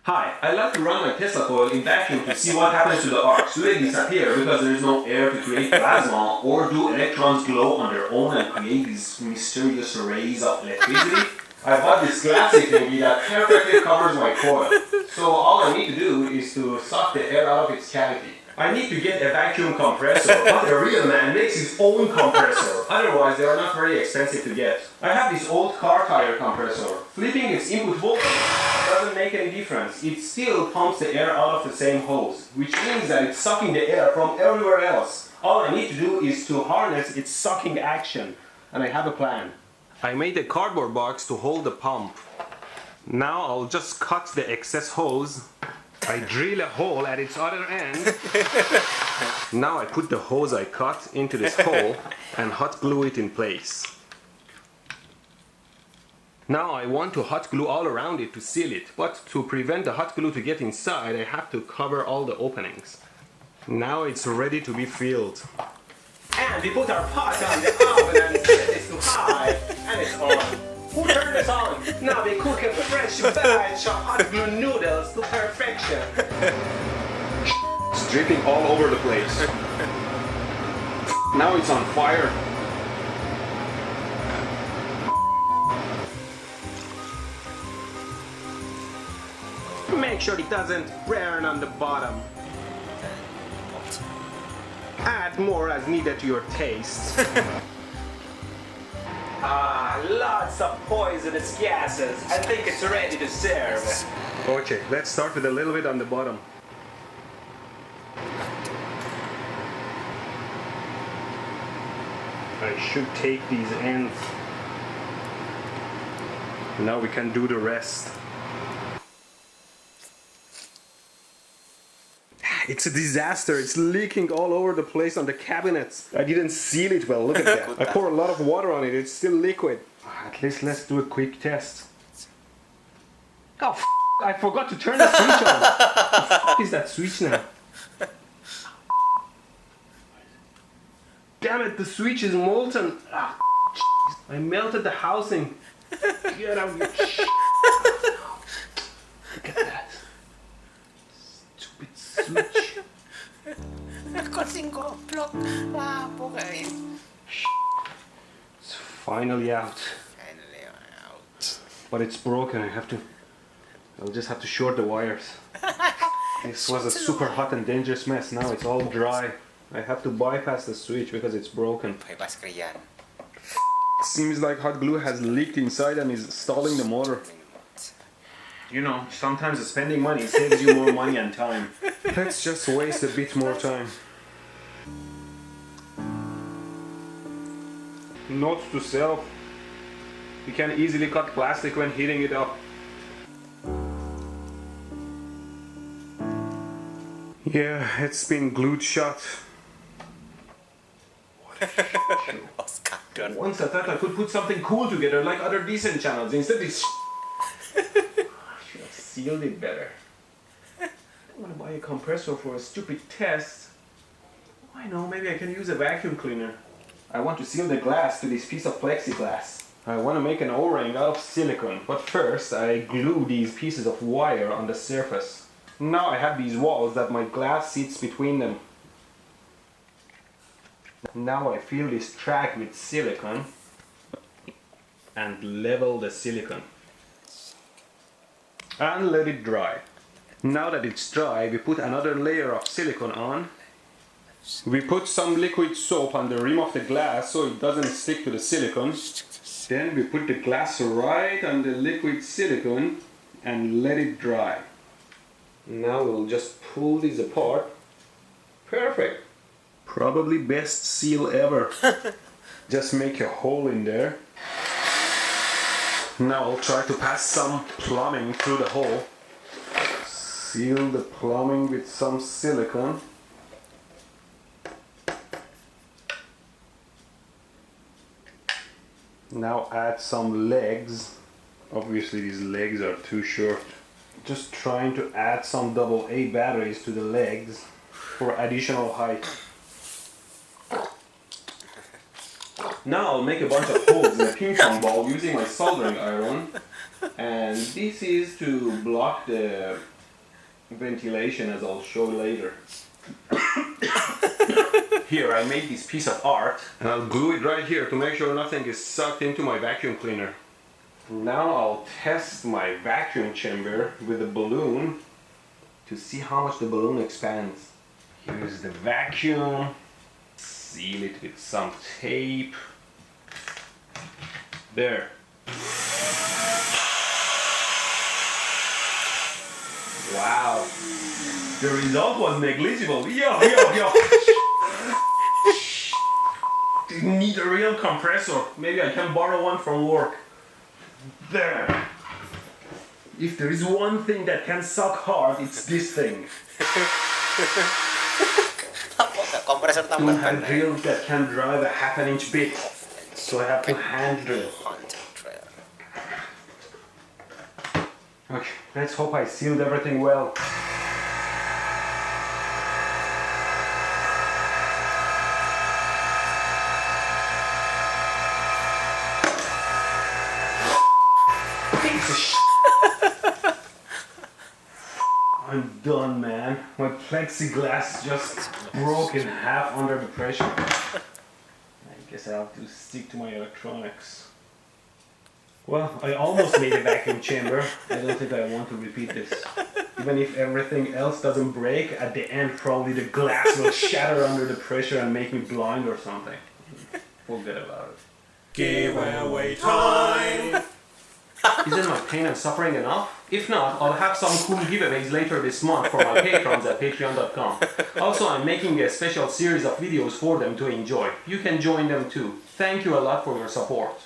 Hi, I like to run my Tesla coil in vacuum to see what happens to the arcs. Do they disappear because there is no air to create plasma, or do electrons glow on their own and create these mysterious rays of electricity? I bought this glassy thingy that perfectly covers my coil. So all I need to do is to suck the air out of its cavity. I need to get a vacuum compressor, but a real man makes his own compressor. Otherwise, they are not very expensive to get. I have this old car tire compressor. Flipping its input voltage doesn't make any difference. It still pumps the air out of the same hose, which means that it's sucking the air from everywhere else. All I need to do is to harness its sucking action, and I have a plan. I made a cardboard box to hold the pump. Now I'll just cut the excess hose. I drill a hole at its other end. Now I put the hose I cut into this hole and hot glue it in place. Now I want to hot glue all around it to seal it, but to prevent the hot glue to get inside, I have to cover all the openings. Now it's ready to be filled. And we put our pot on the oven and set this to high, and it's on. Who turned this on? Now we cook a fresh batch of hot glue noodles to perfection. It's dripping all over the place. Now it's on fire. Make sure it doesn't burn on the bottom. Add more as needed to your taste. Lots of poisonous gases. I think it's ready to serve. Okay, let's start with a little bit on the bottom. I should take these ends. Now we can do the rest. It's a disaster. It's leaking all over the place on the cabinets. I didn't seal it well. Look at that. I poured a lot of water on it. It's still liquid. At least let's do a quick test. Oh, I forgot to turn the switch on. What is that switch now? Damn it, the switch is molten. I melted the housing. Get out of your shit. Look at that. Stupid switch. It's finally out. But it's broken. I'll just have to short the wires. This was a super hot and dangerous mess. Now it's all dry. I have to bypass the switch because it's broken. Seems like hot glue has leaked inside and is stalling the motor. You know, sometimes spending money saves you more money and time. Let's just waste a bit more time. Note to self: you can easily cut plastic when heating it up. Yeah, it's been glued shut. Once I thought I could put something cool together like other decent channels. Instead it's I should have sealed it better. I don't want to buy a compressor for a stupid test. I know, maybe I can use a vacuum cleaner. I want to seal the glass to this piece of plexiglass. I want to make an O-ring out of silicone, but first I glue these pieces of wire on the surface. Now I have these walls that my glass sits between them. Now I fill this track with silicone and level the silicone. And let it dry. Now that it's dry, we put another layer of silicone on. We put some liquid soap on the rim of the glass so it doesn't stick to the silicone. Then we put the glass right on the liquid silicone and let it dry. Now we'll just pull these apart. Perfect! Probably best seal ever. Just make a hole in there. Now I'll try to pass some plumbing through the hole. Seal the plumbing with some silicone. Now add some legs. Obviously these legs are too short. Just trying to add some AA batteries to the legs for additional height. Now I'll make a bunch of holes in a ping pong ball using my soldering iron, and this is to block the ventilation, as I'll show later. Here I made this piece of art and I'll glue it right here to make sure nothing is sucked into my vacuum cleaner. Now I'll test my vacuum chamber with a balloon to see how much the balloon expands. Here's the vacuum. Seal it with some tape. There. Wow. The result was negligible. Yo. Need a real compressor. Maybe I can borrow one from work. There. If there is one thing that can suck hard, it's this thing. Two hand drills that can drive a half-an-inch bit. So I have to hand drill. Okay, let's hope I sealed everything well. I'm done, man. My plexiglass just broke in half under the pressure. I guess I'll have to stick to my electronics. Well, I almost made a vacuum chamber. I don't think I want to repeat this. Even if everything else doesn't break, at the end probably the glass will shatter under the pressure and make me blind or something. Forget about it. Giveaway time! Isn't my pain and suffering enough? If not, I'll have some cool giveaways later this month for my patrons at patreon.com. Also, I'm making a special series of videos for them to enjoy. You can join them too. Thank you a lot for your support.